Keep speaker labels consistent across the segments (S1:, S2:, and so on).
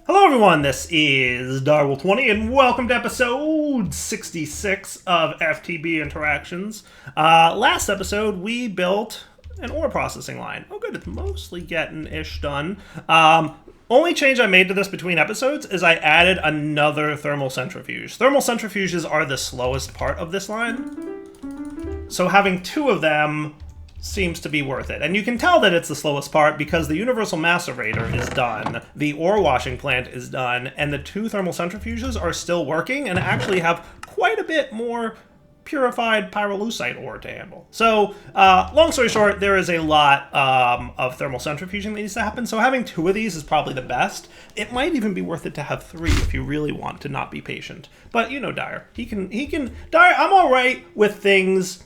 S1: Hello everyone, this is Darwell20 and welcome to episode 66 of FTB Interactions. Last episode we built an ore processing line. Oh good, it's mostly getting ish done. Only change I made to this between episodes is I added another thermal centrifuge. Thermal centrifuges are the slowest part of this line, so having two of them seems to be worth it. And you can tell that it's the slowest part because the universal macerator is done, the ore washing plant is done, and the two thermal centrifuges are still working and actually have quite a bit more purified pyrolusite ore to handle. So, long story short, there is a lot of thermal centrifuging that needs to happen, so having two of these is probably the best. It might even be worth it to have three if you really want to not be patient. But you know Dyer. Dyer, I'm alright with things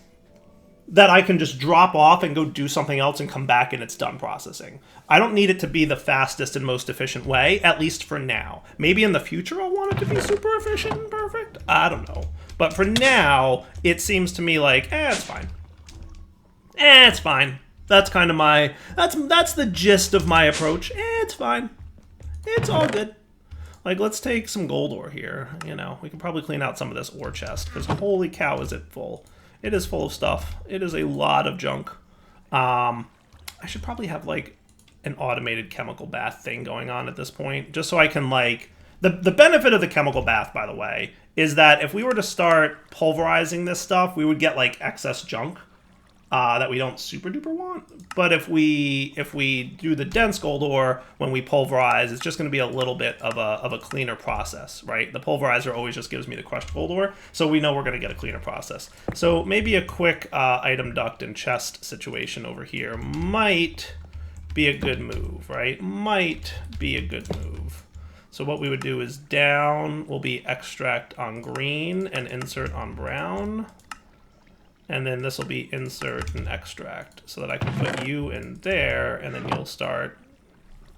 S1: that I can just drop off and go do something else and come back and it's done processing. I don't need it to be the fastest and most efficient way, at least for now. Maybe in the future I'll want it to be super efficient and perfect. I don't know. But for now, it seems to me like, it's fine. It's fine. That's kind of my, that's the gist of my approach. It's fine. It's all good. Like, let's take some gold ore here. You know, we can probably clean out some of this ore chest because holy cow is it full. It is full of stuff. It is a lot of junk. I should probably have, like, an automated chemical bath thing going on at this point, just so I can, like... The benefit of the chemical bath, by the way, is that if we were to start pulverizing this stuff, we would get, like, excess junk that we don't super duper want. But if we do the dense gold ore when we pulverize, it's just going to be a little bit of a cleaner process, right? The pulverizer always just gives me the crushed gold ore, so we know we're going to get a cleaner process. So maybe a quick item duct and chest situation over here might be a good move, right? Might be a good move. So what we would do is down will be extract on green and insert on brown. And then this will be insert and extract so that I can put you in there and then you'll start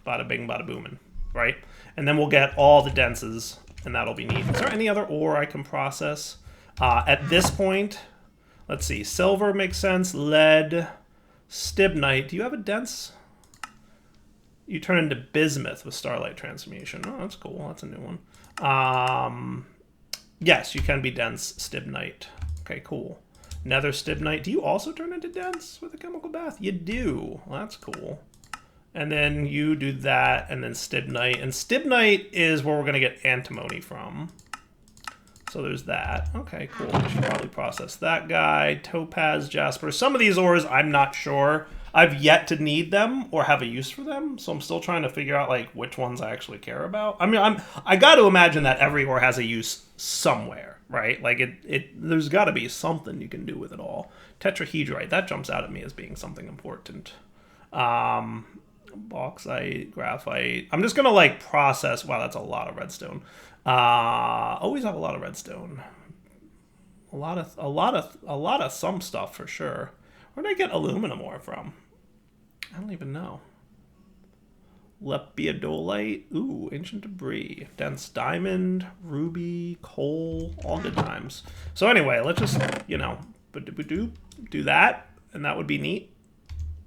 S1: bada bing, bada booming, right? And then we'll get all the denses and that'll be neat. Is there any other ore I can process? At this point, let's see, silver makes sense, lead, stibnite. Do you have a dense? You turn into bismuth with starlight transformation. Oh, that's cool. That's a new one. Yes, you can be dense stibnite. Okay, cool. Nether stibnite. Do you also turn into dense with a chemical bath? You do. Well, that's cool. And then you do that, and then stibnite. And stibnite is where we're going to get antimony from. So there's that. Okay, cool. We should probably process that guy. Topaz, jasper. Some of these ores, I'm not sure. I've yet to need them or have a use for them, so I'm still trying to figure out like which ones I actually care about. I mean, I got to imagine that every ore has a use somewhere, right? Like there's got to be something you can do with it all. Tetrahedrite, that jumps out at me as being something important. Bauxite, graphite. I'm just gonna like process. Wow, that's a lot of redstone. Always have a lot of redstone. A lot of some stuff for sure. Where did I get aluminum ore from? I don't even know. Lepiadolite. Ooh, ancient debris. Dense diamond, ruby, coal, all good times. So anyway, let's just, you know, do that, and that would be neat.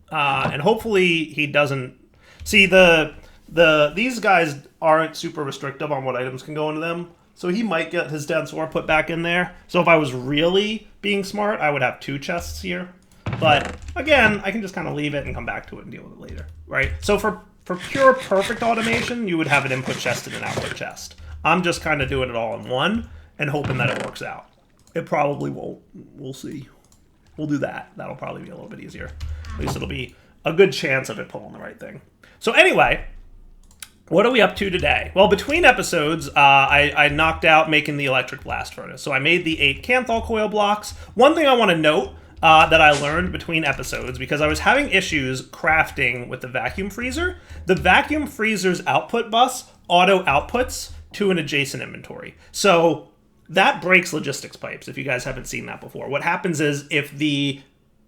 S1: And hopefully he doesn't... See, these guys aren't super restrictive on what items can go into them, so he might get his dense ore put back in there. So if I was really being smart, I would have two chests here. But again, I can just kind of leave it and come back to it and deal with it later, right? So for pure perfect automation, you would have an input chest and an output chest. I'm just kind of doing it all in one and hoping that it works out. It probably won't. We'll see. We'll do that. That'll probably be a little bit easier. At least it'll be a good chance of it pulling the right thing. So anyway, what are we up to today? Well, between episodes, I knocked out making the electric blast furnace. So I made the 8 Kanthal coil blocks. One thing I want to note that I learned between episodes, because I was having issues crafting with the vacuum freezer. The vacuum freezer's output bus auto outputs to an adjacent inventory. So that breaks logistics pipes, if you guys haven't seen that before. What happens is if the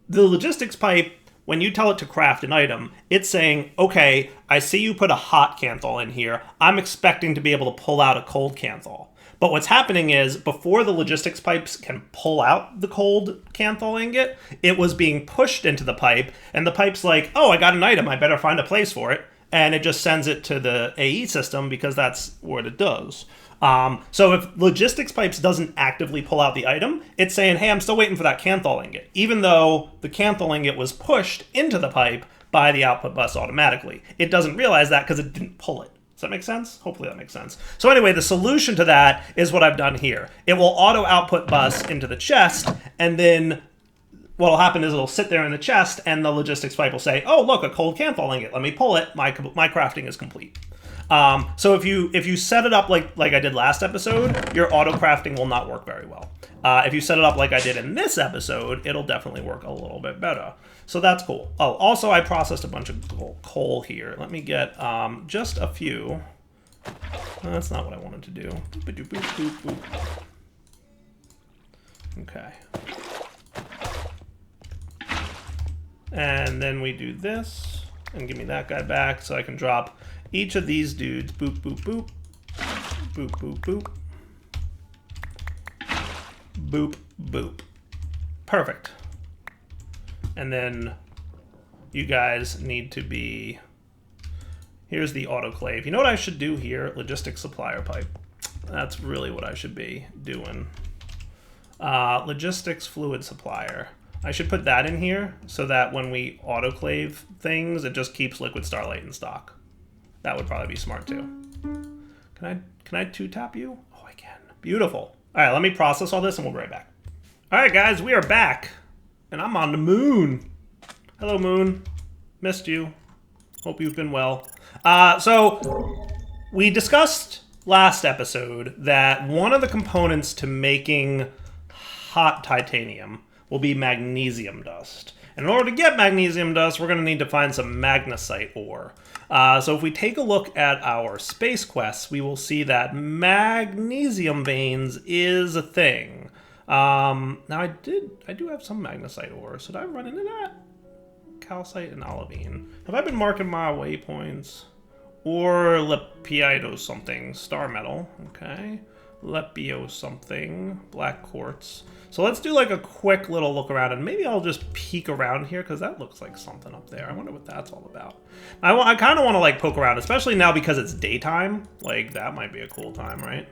S1: logistics pipe, when you tell it to craft an item, it's saying, okay, I see you put a hot Kanthal in here. I'm expecting to be able to pull out a cold Kanthal. But what's happening is, before the logistics pipes can pull out the cold Kanthal ingot, it was being pushed into the pipe, and the pipe's like, oh, I got an item, I better find a place for it. and it just sends it to the AE system because that's what it does. So if logistics pipes doesn't actively pull out the item, it's saying, hey, I'm still waiting for that Canthal ingot, even though the Canthal ingot was pushed into the pipe by the output bus automatically. It doesn't realize that because it didn't pull it. Does that make sense? Hopefully that makes sense. So anyway, the solution to that is what I've done here. It will auto output bus into the chest, and then what will happen is it'll sit there in the chest, and the logistics pipe will say, oh, look, a cold Canthal ingot. Let me pull it. My crafting is complete. So if you set it up like I did last episode, your auto crafting will not work very well. If you set it up like I did in this episode, it'll definitely work a little bit better. So that's cool. Oh, also I processed a bunch of coal here. Let me get just a few. That's not what I wanted to do. Okay. And then we do this, and give me that guy back so I can drop each of these dudes. Boop, boop, boop. Boop, boop, boop. Boop, boop. Perfect. And then you guys need to be... Here's the autoclave. You know what I should do here? Logistics supplier pipe. That's really what I should be doing. Logistics fluid supplier. I should put that in here so that when we autoclave things, it just keeps liquid starlight in stock. That would probably be smart too. Can I two-tap you? Oh, I can. Beautiful. All right, let me process all this and we'll be right back. All right, guys, we are back. And I'm on the moon. Hello, moon. Missed you. Hope you've been well. So we discussed last episode that one of the components to making hot titanium will be magnesium dust. And in order to get magnesium dust, we're going to need to find some magnesite ore. So if we take a look at our space quests, we will see that magnesium veins is a thing. Now I do have some magnesite ore, so did I run into that? Calcite and olivine. Have I been marking my waypoints? Or lepiodo something, star metal, okay. Lepio something, black quartz. So let's do like a quick little look around, and maybe I'll just peek around here because that looks like something up there. I wonder what that's all about. I kind of want to like poke around, especially now because it's daytime. Like that might be a cool time, right?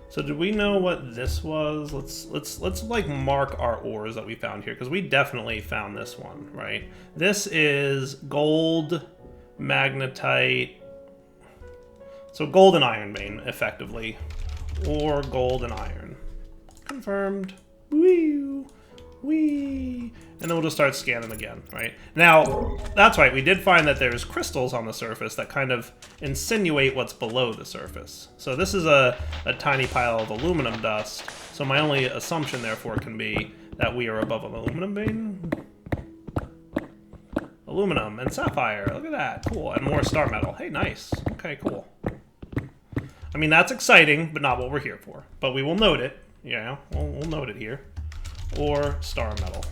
S1: So did we know what this was? Let's like mark our ores that we found here because we definitely found this one, right? This is gold, magnetite. So gold and iron vein, effectively, or gold and iron. Confirmed. Wee, wee. And then we'll just start scanning again, right? Now, that's right, we did find that there's crystals on the surface that kind of insinuate what's below the surface. So this is a tiny pile of aluminum dust, so my only assumption, therefore, can be that we are above an aluminum vein. Aluminum and sapphire, look at that, cool. And more star metal, hey, nice. Okay, cool. I mean, that's exciting, but not what we're here for. But we will note it. Yeah, we'll note it here. Or star metal.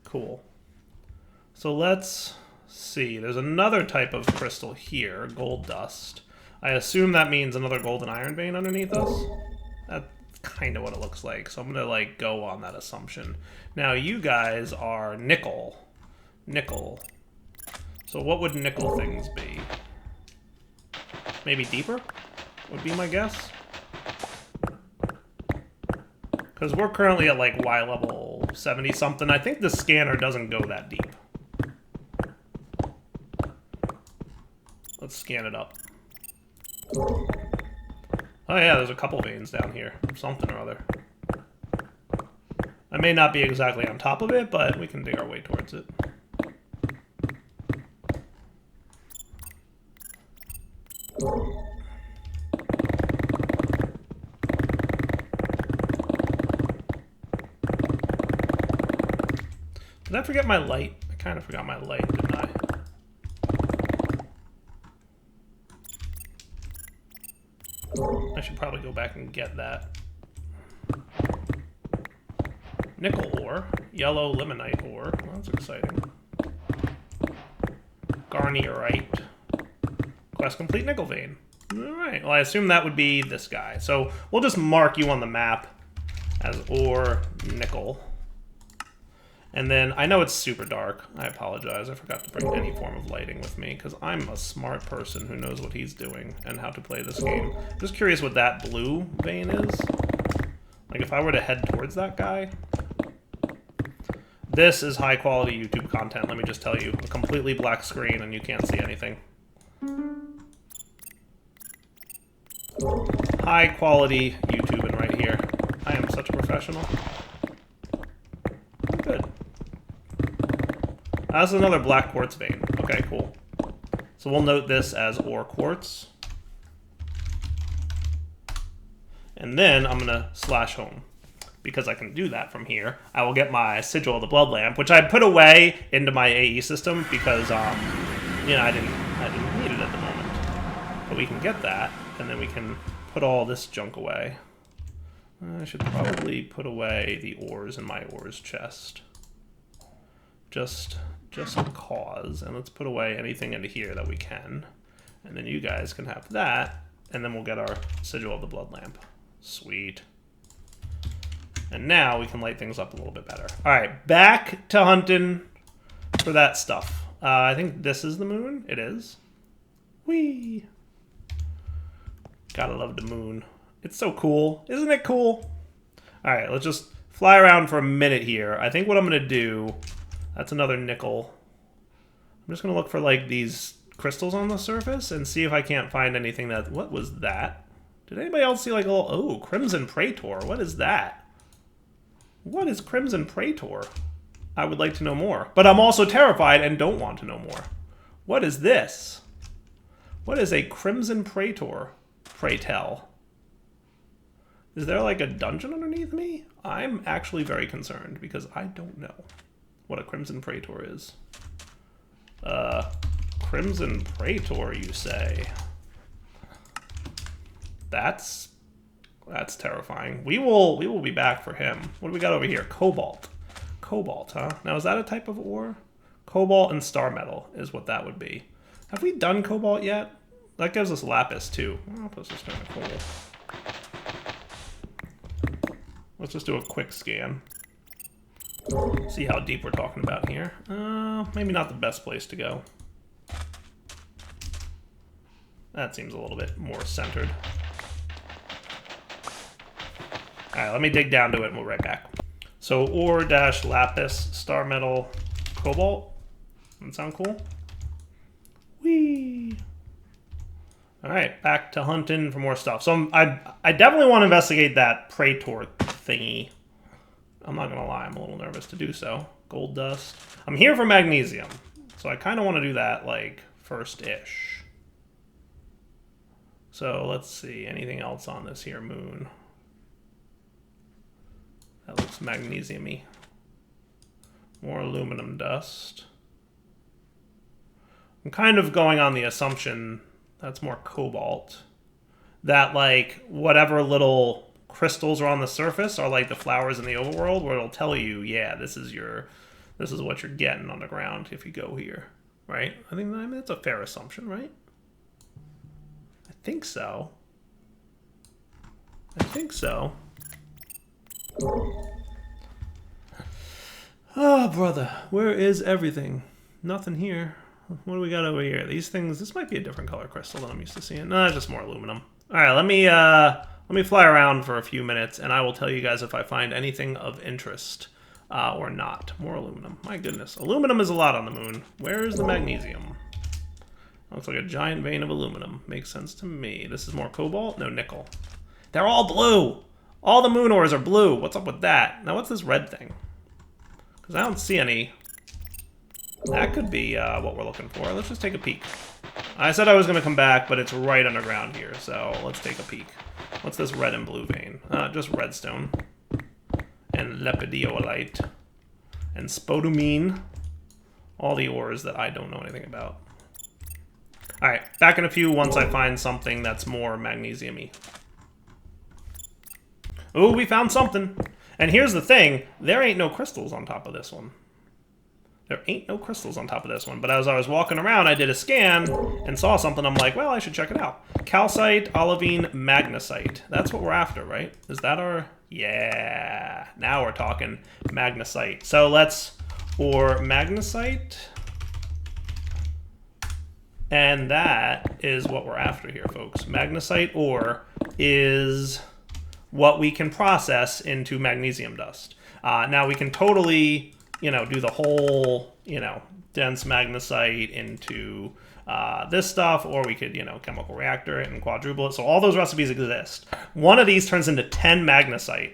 S1: Cool. So let's see. There's another type of crystal here, gold dust. I assume that means another gold and iron vein underneath us. That's kind of what it looks like. So I'm going to like go on that assumption. Now you guys are nickel. Nickel. So what would nickel things be? Maybe deeper? Would be my guess. Because we're currently at like Y level 70 something. I think the scanner doesn't go that deep. Let's scan it up. Oh yeah, there's a couple veins down here. Something or other. I may not be exactly on top of it, but we can dig our way towards it. Did I forget my light? I kind of forgot my light, didn't I? I should probably go back and get that. Nickel ore. Yellow limonite ore. Well, that's exciting. Garnierite. Quest complete nickel vein. Alright, well I assume that would be this guy. So we'll just mark you on the map as ore nickel. And then, I know it's super dark. I apologize. I forgot to bring any form of lighting with me, because I'm a smart person who knows what he's doing and how to play this game. I'm just curious what that blue vein is. Like, if I were to head towards that guy... This is high-quality YouTube content, let me just tell you. A completely black screen, and you can't see anything. High-quality YouTubing right here. I am such a professional. Good. That's another black quartz vein. Okay, cool. So we'll note this as ore quartz. And then I'm going to slash home. Because I can do that from here. I will get my Sigil of the Blood Lamp, which I put away into my AE system because, you know, I didn't need it at the moment. But we can get that, and then we can put all this junk away. I should probably put away the ores in my ores chest. Just cause. And let's put away anything into here that we can. And then you guys can have that, and then we'll get our Sigil of the Blood Lamp. Sweet. And now we can light things up a little bit better. All right, back to hunting for that stuff. I think this is the moon. It is. Whee! Gotta love the moon. It's so cool. Isn't it cool? All right, let's just fly around for a minute here. I think what I'm going to do... That's another nickel. I'm just going to look for, like, these crystals on the surface and see if I can't find anything that... What was that? Did anybody else see, like, a little... Oh, Crimson Praetor. What is that? What is Crimson Praetor? I would like to know more. But I'm also terrified and don't want to know more. What is this? What is a Crimson Praetor? Pray tell. Is there like a dungeon underneath me? I'm actually very concerned because I don't know what a Crimson Praetor is. Crimson Praetor, you say? That's terrifying. We will be back for him. What do we got over here? Cobalt. Cobalt, huh? Now, is that a type of ore? Cobalt and star metal is what that would be. Have we done cobalt yet? That gives us lapis, too. Oh, this is kind of cool. Let's just do a quick scan. See how deep we're talking about here. Maybe not the best place to go. That seems a little bit more centered. Alright, let me dig down to it and we'll be right back. So, ore dash lapis, star metal, cobalt. That sound cool? Whee! Alright, back to hunting for more stuff. So, I definitely want to investigate that Praetor thingy. I'm not going to lie, I'm a little nervous to do so. Gold dust. I'm here for magnesium. So, I kind of want to do that, like, first-ish. So, let's see. Anything else on this here moon? That looks magnesium-y. More aluminum dust. I'm kind of going on the assumption that's more cobalt. That, like, whatever little crystals are on the surface are like the flowers in the overworld, where it'll tell you, yeah, this is what you're getting on the ground if you go here. Right? I mean, that's a fair assumption, right? I think so. I think so. Oh, brother. Where is everything? Nothing here. What do we got over here? These things... This might be a different color crystal than I'm used to seeing. No, just more aluminum. Alright, let me fly around for a few minutes, and I will tell you guys if I find anything of interest or not. More aluminum. My goodness. Aluminum is a lot on the moon. Where is the magnesium? Looks like a giant vein of aluminum. Makes sense to me. This is more cobalt? No, nickel. They're all blue! All the moon ores are blue. What's up with that? Now, what's this red thing? Because I don't see any. That could be what we're looking for. Let's just take a peek. I said I was going to come back, but it's right underground here, so let's take a peek. What's this red and blue vein? Just redstone. And lepidiolite. And spodumene. All the ores that I don't know anything about. Alright, back in a few once I find something that's more magnesium-y. Ooh, we found something. And here's the thing. There ain't no crystals on top of this one. There ain't no crystals on top of this one. But as I was walking around, I did a scan and saw something. I'm like, well, I should check it out. Calcite, olivine, magnesite. That's what we're after, right? Is that our... Yeah. Now we're talking magnesite. So let's or magnesite. And that is what we're after here, folks. Magnesite ore is what we can process into magnesium dust. Now we can totally, do the whole, dense magnesite into this stuff, or we could, chemical reactor it and quadruple it. So all those recipes exist. One of these turns into 10 magnesite,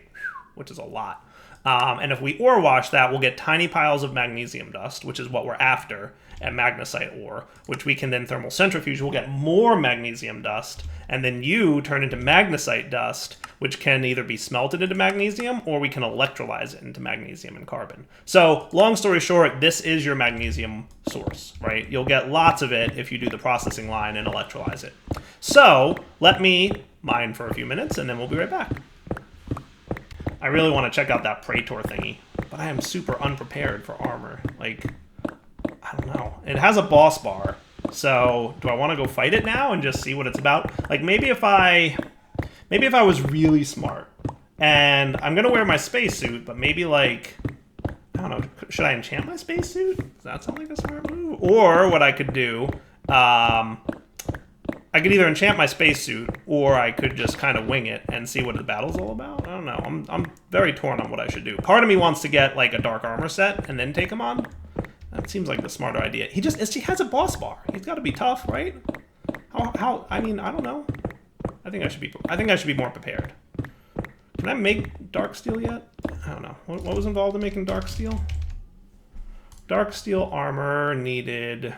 S1: which is a lot. And if we ore wash that, we'll get tiny piles of magnesium dust, which is what we're after, and magnesite ore, which we can then thermal centrifuge. We'll get more magnesium dust, and then you turn into magnesite dust, which can either be smelted into magnesium, or we can electrolyze it into magnesium and carbon. So long story short, this is your magnesium source, right? You'll get lots of it if you do the processing line and electrolyze it. So let me mine for a few minutes, and then we'll be right back. I really want to check out that Praetor thingy, but I am super unprepared for armor. Like, I don't know. It has a boss bar, so do I want to go fight it now and just see what it's about? Like, maybe if I was really smart, and I'm gonna wear my spacesuit, but maybe like, I don't know, should I enchant my spacesuit? Does that sound like a smart move? Or what I could do, I could either enchant my spacesuit, or I could just kind of wing it and see what the battle's all about. I don't know. I'm very torn on what I should do. Part of me wants to get like a dark armor set and then take him on. That seems like the smarter idea. He has a boss bar. He's got to be tough, right? How? I mean, I don't know. I think I should be more prepared. Can I make dark steel yet? I don't know. What was involved in making dark steel? Dark steel armor needed.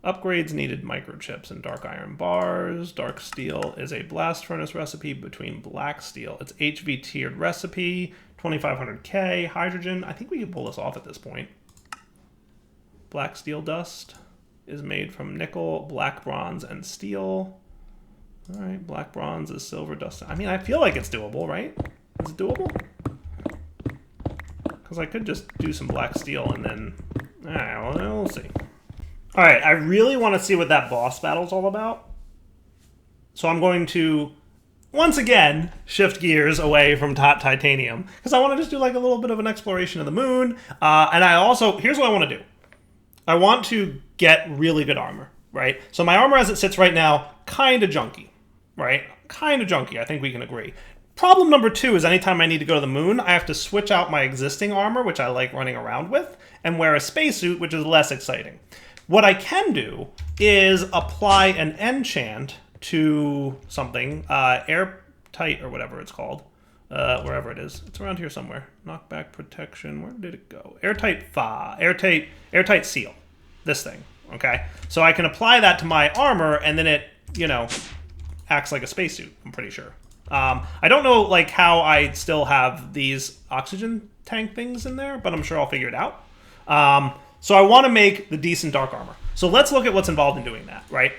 S1: Upgrades needed microchips and dark iron bars. Dark steel is a blast furnace recipe between black steel. It's HV tiered recipe, 2500K, hydrogen. I think we can pull this off at this point. Black steel dust is made from nickel, black bronze, and steel. All right, black bronze is silver dust. I mean, I feel like it's doable, right? Is it doable? Because I could just do some black steel and then, all right, well, we'll see. All right, I really want to see what that boss battle's all about. So I'm going to, once again, shift gears away from top titanium, because I want to just do like a little bit of an exploration of the moon. And I also, here's what I want to do. I want to get really good armor, right? So my armor as it sits right now, kind of junky, right? Kind of junky, I think we can agree. Problem number 2 is anytime I need to go to the moon, I have to switch out my existing armor, which I like running around with, and wear a spacesuit, which is less exciting. What I can do is apply an enchant to something, airtight or whatever it's called, wherever it is. It's around here somewhere. Knockback protection. Where did it go? Airtight seal. This thing. Okay. So I can apply that to my armor, and then it, acts like a spacesuit. I'm pretty sure. I don't know like how I still have these oxygen tank things in there, but I'm sure I'll figure it out. So I want to make the decent dark armor. So let's look at what's involved in doing that, right?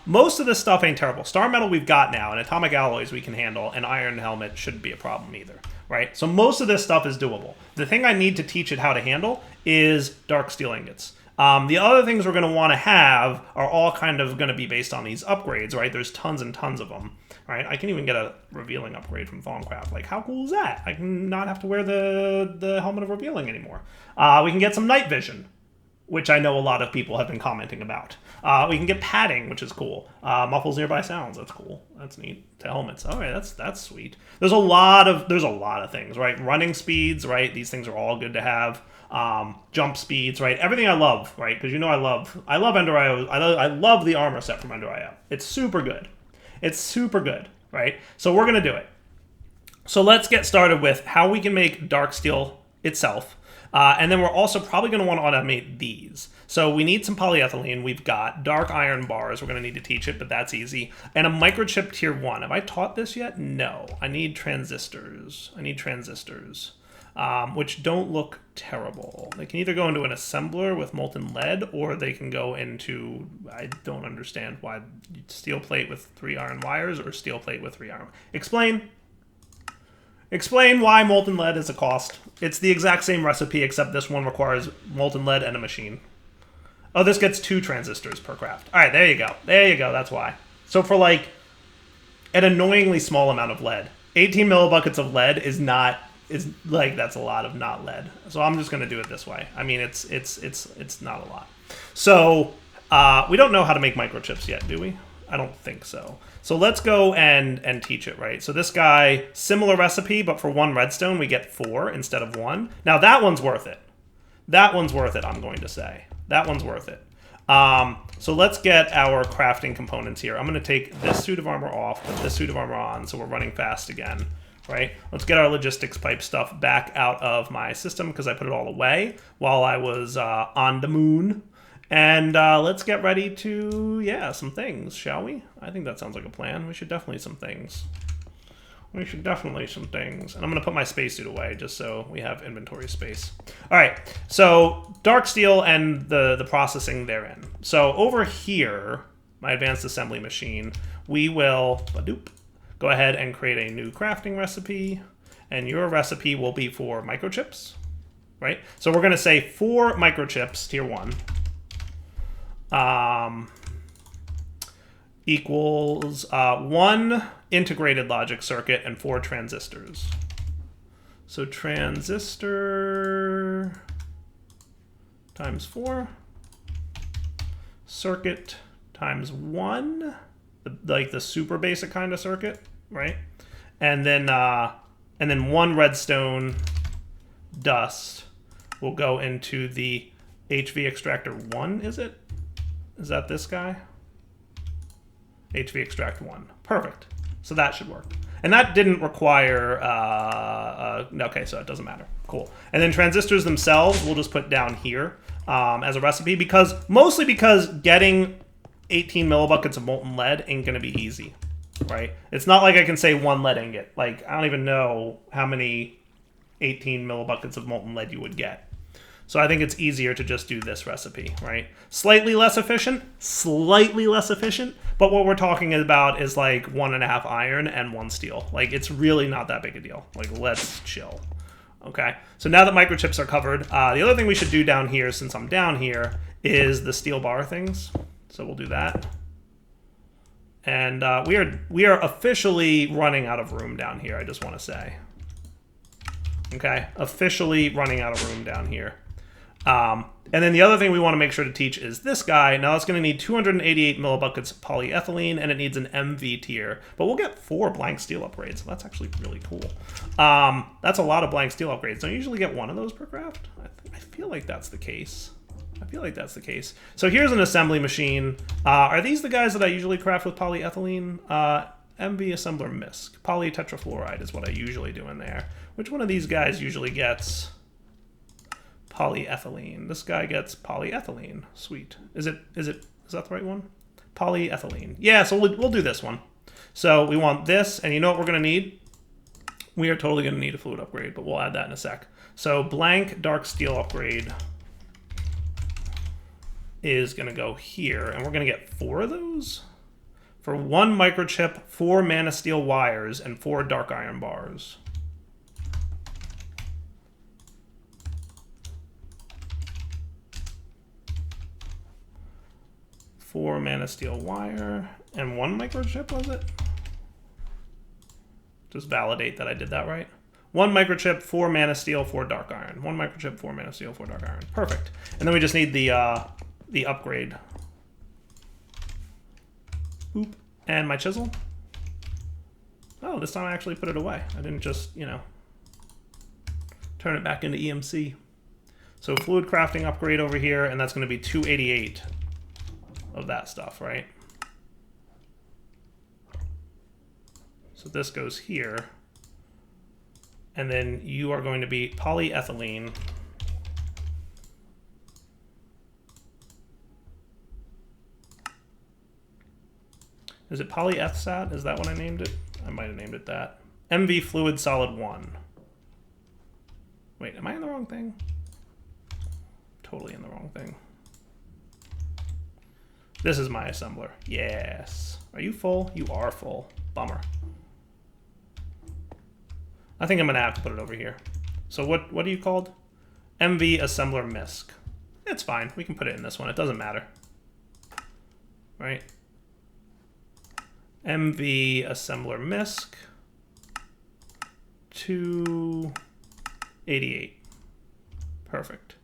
S1: Most of this stuff ain't terrible. Star metal we've got now, and atomic alloys we can handle, and iron helmet shouldn't be a problem either, right? So most of this stuff is doable. The thing I need to teach it how to handle is dark steel ingots. The other things we're going to want to have are all kind of going to be based on these upgrades, right? There's tons and tons of them, right? I can even get a revealing upgrade from Thaumcraft. Like, how cool is that? I can not have to wear the helmet of revealing anymore. We can get some night vision, which I know a lot of people have been commenting about. We can get padding, which is cool. Muffles nearby sounds, that's cool. That's neat. To helmets. All right, that's sweet. There's a lot of things, right? Running speeds, right? These things are all good to have. Jump speeds, right? Everything I love, right? Because I love Ender IO. I love the armor set from Ender IO. It's super good. It's super good, right? So we're gonna do it. So let's get started with how we can make dark steel itself. And then we're also probably going to want to automate these. So we need some polyethylene. We've got dark iron bars. We're going to need to teach it, but that's easy. And a microchip tier 1. Have I taught this yet? No. I need transistors. Which don't look terrible. They can either go into an assembler with molten lead, or they can go into, I don't understand why, steel plate with 3 iron wires or steel plate with 3 iron. Explain why molten lead is a cost. It's the exact same recipe, except this one requires molten lead and a machine. Oh, this gets 2 transistors per craft. All right, there you go. That's why. So for like an annoyingly small amount of lead, 18 millibuckets of lead is not is like, that's a lot of not lead. So I'm just going to do it this way. I mean, it's not a lot. So we don't know how to make microchips yet, do we? I don't think so. So let's go and teach it, right? So this guy, similar recipe, but for 1 redstone, we get 4 instead of 1. Now that one's worth it. That one's worth it, I'm going to say. That one's worth it. So let's get our crafting components here. I'm going to take this suit of armor off, put this suit of armor on, so we're running fast again, right? Let's get our logistics pipe stuff back out of my system because I put it all away while I was on the moon. And let's get ready to, yeah, some things, shall we? I think that sounds like a plan. We should definitely some things. We should definitely some things. And I'm going to put my spacesuit away just so we have inventory space. All right, so dark steel and the processing therein. So over here, my advanced assembly machine, we will go ahead and create a new crafting recipe. And your recipe will be for microchips, right? So we're going to say 4 microchips, tier 1. Equals 1 integrated logic circuit and 4 transistors. So transistor times 4, circuit times 1, like the super basic kind of circuit, right? And then 1 redstone dust will go into the HV extractor 1, is it? Is that this guy? HV extract 1. Perfect. So that should work. And that didn't require, okay, so it doesn't matter. Cool. And then transistors themselves, we'll just put down here as a recipe, mostly because getting 18 millibuckets of molten lead ain't going to be easy, right? It's not like I can say 1 lead ingot. Like, I don't even know how many 18 millibuckets of molten lead you would get. So I think it's easier to just do this recipe, right? Slightly less efficient, but what we're talking about is like 1.5 iron and 1 steel. Like, it's really not that big a deal. Like, let's chill, okay? So now that microchips are covered, the other thing we should do down here, since I'm down here, is the steel bar things. So we'll do that. And we are officially running out of room down here, I just want to say. Okay, officially running out of room down here. And then the other thing we want to make sure to teach is this guy. Now it's going to need 288 millibuckets of polyethylene, and it needs an MV tier. But we'll get 4 blank steel upgrades, so that's actually really cool. That's a lot of blank steel upgrades. Don't you usually get 1 of those per craft? I feel like that's the case. So here's an assembly machine. Are these the guys that I usually craft with polyethylene? MV assembler MISC. Polytetrafluoride is what I usually do in there. Which one of these guys usually gets polyethylene? This guy gets polyethylene. Sweet. Is that the right one? Polyethylene. Yeah, so we'll do this one. So we want this, and you know what we're going to need? We are totally going to need a fluid upgrade, but we'll add that in a sec. So blank dark steel upgrade is going to go here, and we're going to get 4 of those for 1 microchip, 4 mana steel wires, and 4 dark iron bars. Four mana steel wire and 1 microchip, was it? Just validate that I did that right. 1 microchip, 4 mana steel, 4 dark iron. 1 microchip, 4 mana steel, 4 dark iron. Perfect. And then we just need the upgrade. Boop. And my chisel. Oh, this time I actually put it away. I didn't just, turn it back into EMC. So fluid crafting upgrade over here, and that's going to be 288 of that stuff, right? So this goes here. And then you are going to be polyethylene. Is it polyethsat? Is that what I named it? I might have named it that. MV fluid solid 1. Wait, am I in the wrong thing? Totally in the wrong thing. This is my assembler. Yes. Are you full? You are full. Bummer. I think I'm going to have to put it over here. So what are you called? MV assembler MISC. It's fine. We can put it in this one. It doesn't matter. Right? MV assembler MISC to 88. Perfect.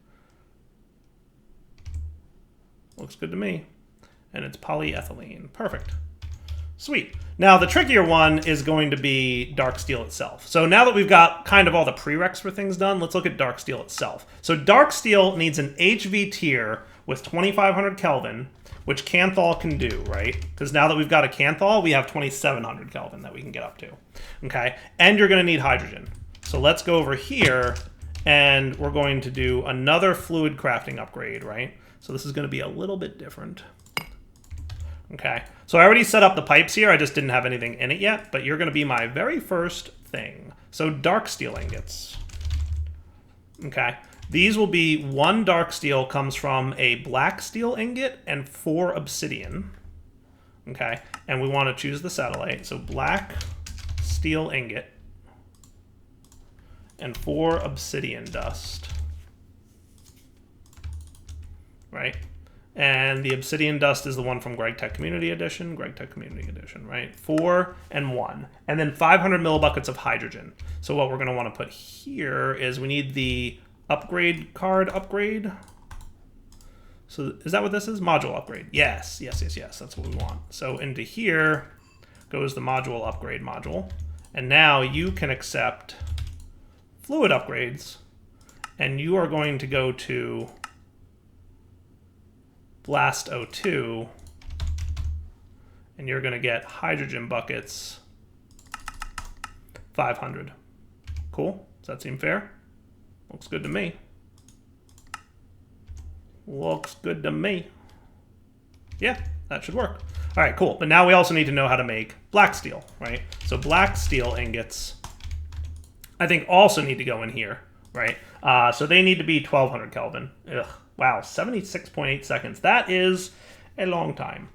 S1: Looks good to me. And it's polyethylene. Perfect. Sweet. Now, the trickier one is going to be dark steel itself. So now that we've got kind of all the prereqs for things done, let's look at dark steel itself. So dark steel needs an HV tier with 2500 Kelvin, which Canthal can do, right? Because now that we've got a Canthal, we have 2700 Kelvin that we can get up to, okay? And you're going to need hydrogen. So let's go over here, and we're going to do another fluid crafting upgrade, right? So this is going to be a little bit different. Okay, so I already set up the pipes here. I just didn't have anything in it yet, but you're going to be my very first thing. So dark steel ingots. Okay, these will be 1 dark steel comes from a black steel ingot and 4 obsidian. Okay, and we want to choose the satellite. So black steel ingot and 4 obsidian dust. Right? And the obsidian dust is the one from Greg Tech Community Edition, right? 4 and 1. And then 500 millibuckets of hydrogen. So what we're going to want to put here is we need the upgrade card upgrade. So is that what this is? Module upgrade. Yes. That's what we want. So into here goes the module upgrade module. And now you can accept fluid upgrades. And you are going to go to Blast 02, and you're going to get hydrogen buckets 500. Cool. Does that seem fair? Looks good to me. Looks good to me. Yeah, that should work. All right, cool. But now we also need to know how to make black steel, right? So black steel ingots, I think, also need to go in here, right? So they need to be 1200 Kelvin. Ugh. Wow, 76.8 seconds. That is a long time.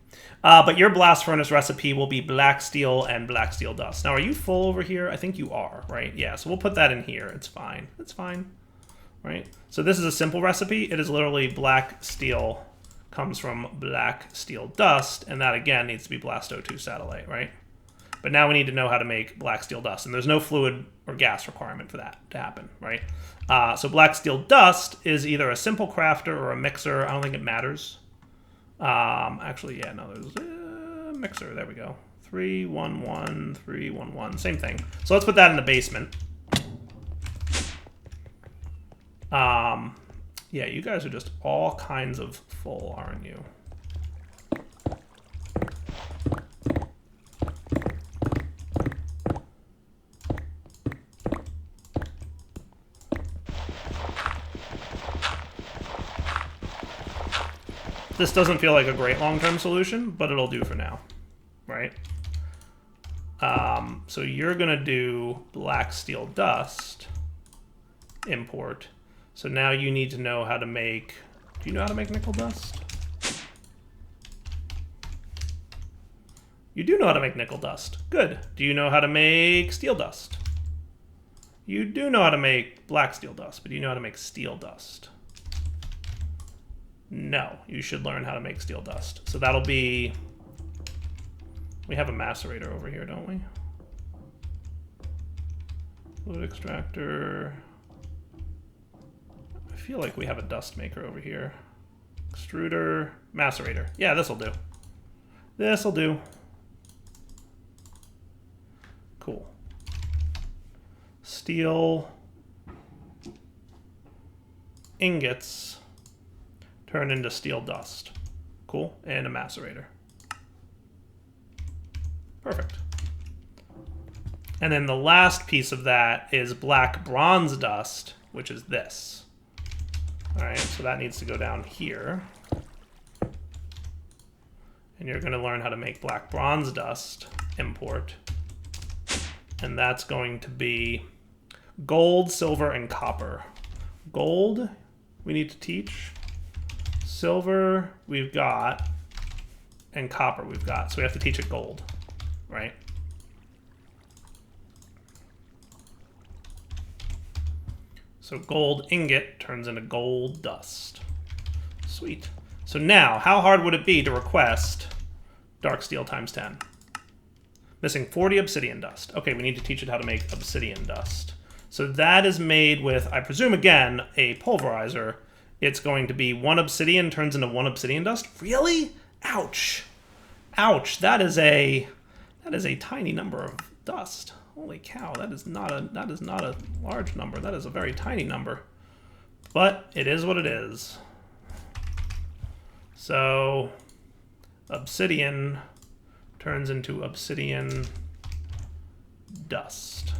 S1: But your blast furnace recipe will be black steel and black steel dust. Now, are you full over here? I think you are, right? Yeah, so we'll put that in here. It's fine. It's fine, right? So this is a simple recipe. It is literally black steel comes from black steel dust, and that, again, needs to be Blast 02 satellite, right? But now we need to know how to make black steel dust, and there's no fluid or gas requirement for that to happen, right? So black steel dust is either a simple crafter or a mixer. I don't think it matters. Actually, yeah, no, there's a mixer. There we go. 311, 311, same thing. So let's put that in the basement. Yeah, you guys are just all kinds of full, aren't you? This doesn't feel like a great long-term solution, but it'll do for now, right? So you're going to do black steel dust import. So now you need to know how to make... Do you know how to make nickel dust? You do know how to make nickel dust. Good. Do you know how to make steel dust? You do know how to make black steel dust, but do you know how to make steel dust? No, you should learn how to make steel dust. So that'll be... We have a macerator over here, don't we? Fluid extractor. I feel like we have a dust maker over here. Extruder, macerator. Yeah, this'll do. This'll do. Cool. Steel ingots turn into steel dust. Cool. And a macerator. Perfect. And then the last piece of that is black bronze dust, which is this. All right, so that needs to go down here. And you're going to learn how to make black bronze dust import. And that's going to be gold, silver, and copper. Gold, we need to teach. Silver, we've got. And copper, we've got. So we have to teach it gold, right? So gold ingot turns into gold dust. Sweet. So now, how hard would it be to request dark steel times 10? Missing 40 obsidian dust. Okay, we need to teach it how to make obsidian dust. So that is made with, I presume, again, a pulverizer. It's going to be 1 obsidian turns into 1 obsidian dust. Really? Ouch. Ouch. That is a tiny number of dust. Holy cow, that is not a large number. That is a very tiny number. But it is what it is. So obsidian turns into obsidian dust.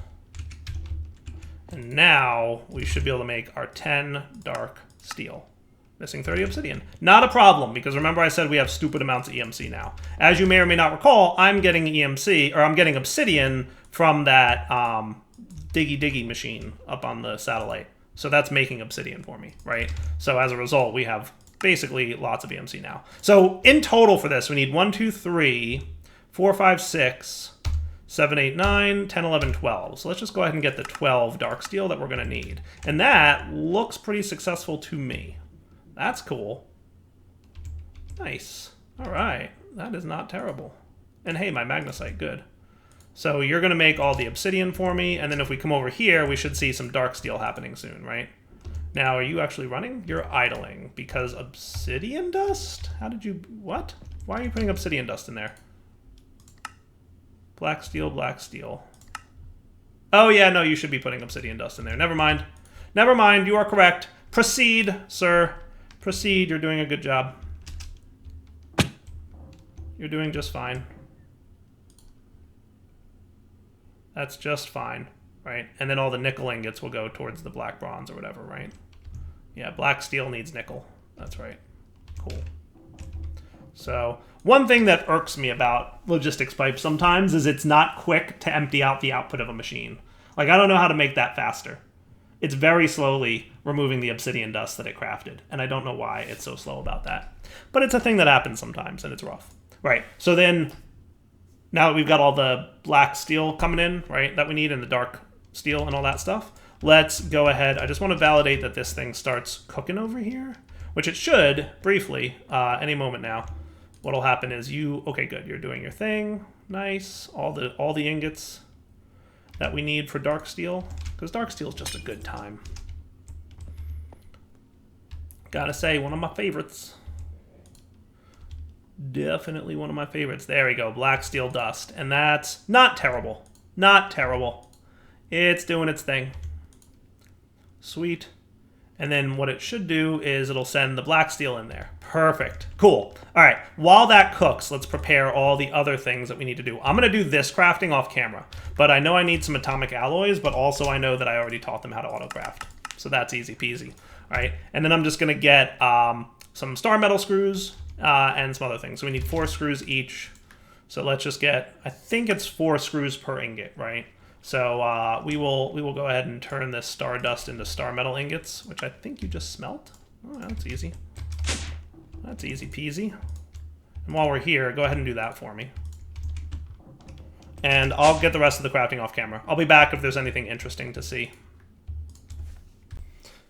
S1: And now we should be able to make our 10 dark steel. Missing 30 obsidian. Not a problem, because remember I said we have stupid amounts of EMC now. As you may or may not recall, I'm getting EMC, or I'm getting obsidian from that diggy machine up on the satellite. So that's making obsidian for me, right? So as a result, we have basically lots of EMC now. So in total for this, we need 1, 2, 3, 4, 5, 6, 7, 8, 9, 10, 11, 12. So let's just go ahead and get the 12 dark steel that we're going to need. And that looks pretty successful to me. That's cool. Nice. All right. That is not terrible. And hey, my magnesite, good. So you're going to make all the obsidian for me, and then if we come over here, we should see some dark steel happening soon, right? Now, are you actually running? You're idling, because obsidian dust? How did you... what? Why are you putting obsidian dust in there? Black steel, black steel. Oh, yeah, no, you should be putting obsidian dust in there. Never mind. Never mind, you are correct. Proceed, sir. Proceed, you're doing a good job. You're doing just fine. That's just fine, right? And then all the nickel ingots will go towards the black bronze or whatever, right? Yeah, black steel needs nickel. That's right. Cool. So one thing that irks me about logistics pipes sometimes is it's not quick to empty out the output of a machine. Like, I don't know how to make that faster. It's very slowly removing the obsidian dust that it crafted, and I don't know why it's so slow about that. But it's a thing that happens sometimes, and it's rough. Right, so then... now that we've got all the black steel coming in, right, that we need, and the dark steel and all that stuff, let's go ahead. I just want to validate that this thing starts cooking over here, which it should, briefly, any moment now. What'll happen is you, okay, good, you're doing your thing, nice, all the ingots that we need for dark steel, because dark steel is just a good time. Gotta say, one of my favorites. Definitely one of my favorites. There we go, black steel dust. And that's not terrible. Not terrible. It's doing its thing. Sweet. And then what it should do is it'll send the black steel in there. Perfect. Cool. All right, while that cooks, let's prepare all the other things that we need to do. I'm going to do this crafting off camera, but I know I need some atomic alloys, but also I know that I already taught them how to autocraft. So that's easy peasy. All right, and then I'm just going to get some star metal screws, and some other things. So we need 4 screws each. So let's just get, I think it's 4 screws per ingot, right? So we will go ahead and turn this star dust into star metal ingots, which I think you just smelt. Oh, that's easy. That's easy peasy. And while we're here, go ahead and do that for me. And I'll get the rest of the crafting off camera. I'll be back if there's anything interesting to see.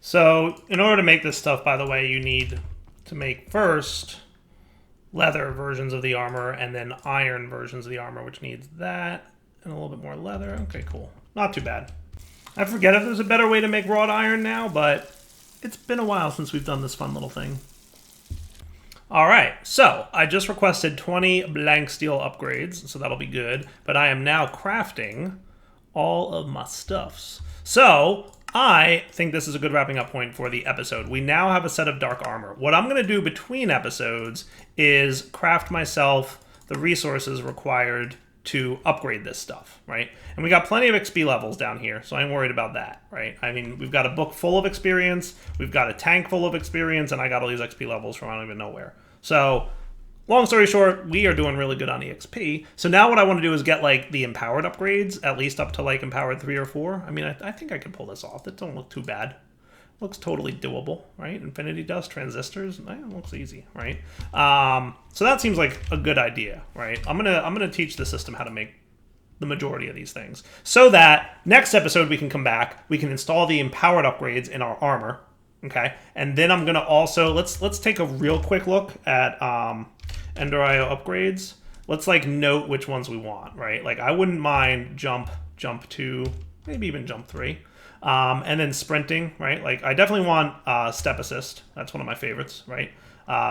S1: So in order to make this stuff, by the way, you need to make first leather versions of the armor, and then iron versions of the armor, which needs that, and a little bit more leather. Okay, cool. Not too bad. I forget if there's a better way to make wrought iron now, but it's been a while since we've done this fun little thing. All right, so I just requested 20 blank steel upgrades, so that'll be good, but I am now crafting all of my stuffs. So I think this is a good wrapping up point for the episode. We now have a set of dark armor. What I'm going to do between episodes is craft myself the resources required to upgrade this stuff, right? And we got plenty of XP levels down here, so I ain't worried about that, right? I mean, we've got a book full of experience, we've got a tank full of experience, and I got all these XP levels from I don't even know where. So, long story short, we are doing really good on EXP. So now what I want to do is get, like, the empowered upgrades, at least up to, like, empowered 3 or 4. I mean, I think I can pull this off. That don't look too bad. Looks totally doable, right? Infinity dust, transistors, it looks easy, right? So that seems like a good idea, right? I'm gonna teach the system how to make the majority of these things, so that next episode we can come back, we can install the empowered upgrades in our armor, okay? And then I'm gonna also let's take a real quick look at Ender.io upgrades. Let's like note which ones we want, right? Like I wouldn't mind jump 2, maybe even jump 3. And then sprinting, right? Like I definitely want step assist. That's one of my favorites, right?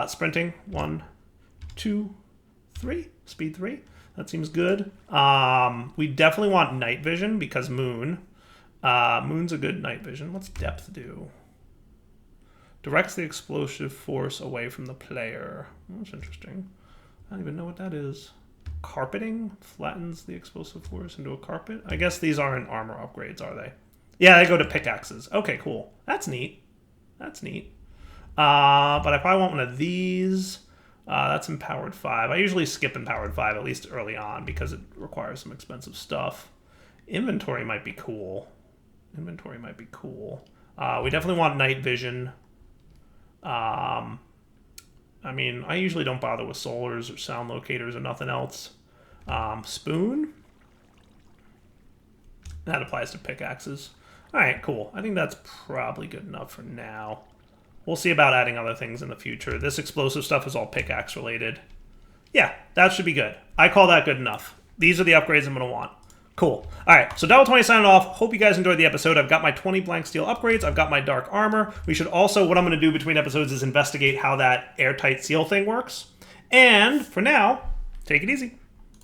S1: Sprinting, 1, 2, 3, speed 3. That seems good. We definitely want night vision because moon. Moon's a good night vision. What's depth do? Directs the explosive force away from the player. That's interesting. I don't even know what that is. Carpeting flattens the explosive force into a carpet. I guess these aren't armor upgrades, are they? Yeah, they go to pickaxes. Okay, cool. That's neat. That's neat. But I probably want one of these. That's empowered 5. I usually skip empowered 5, at least early on, because it requires some expensive stuff. Inventory might be cool. Inventory might be cool. We definitely want night vision. I mean, I usually don't bother with solars or sound locators or nothing else. Spoon. That applies to pickaxes. All right, cool. I think that's probably good enough for now. We'll see about adding other things in the future. This explosive stuff is all pickaxe related. Yeah, that should be good. I call that good enough. These are the upgrades I'm going to want. Cool. All right, so Devil 20 signing off. Hope you guys enjoyed the episode. I've got my 20 blank steel upgrades. I've got my dark armor. We should also, what I'm going to do between episodes is investigate how that airtight seal thing works. And for now, take it easy.